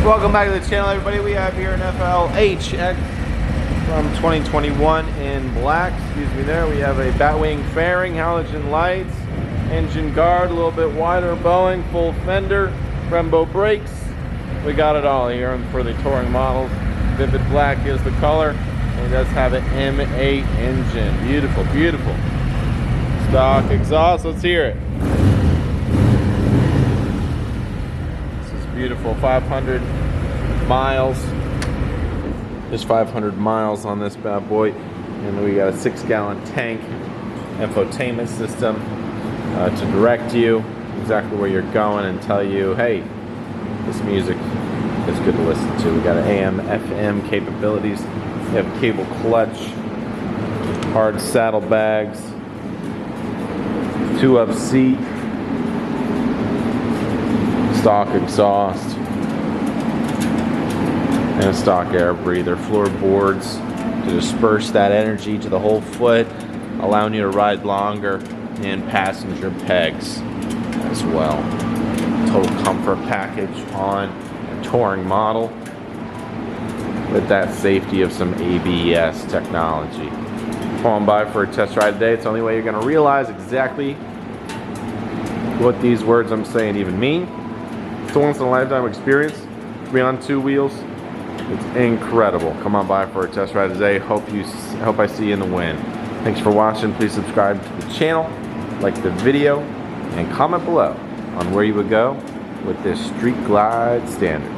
Welcome back to the channel, everybody. We have here an FLHX from 2021 in black. Excuse me there. We have a Batwing fairing, halogen lights, engine guard, a little bit wider bowing, full fender, Brembo brakes. We got it all here for the touring models. Vivid black is the color. And it does have an M8 engine. Beautiful, beautiful. Stock exhaust. Let's hear it. Beautiful. 500 miles. There's 500 miles on this bad boy, and we got a 6-gallon tank. Infotainment system to direct you exactly where you're going and tell you, hey, this music is good to listen to. We got an AM, FM capabilities. We have cable clutch, hard saddlebags, 2-up seat. Stock exhaust and a stock air breather, floorboards to disperse that energy to the whole foot, allowing you to ride longer, and passenger pegs as well. Total comfort package on a touring model with that safety of some ABS technology. Come on by for a test ride today. It's the only way you're going to realize exactly what these words I'm saying even mean. It's a once-in-a-lifetime experience to be on two wheels. It's incredible. Come on by for a test ride today. Hope I see you in the wind. Thanks for watching. Please subscribe to the channel, like the video, and comment below on where you would go with this Street Glide Standard.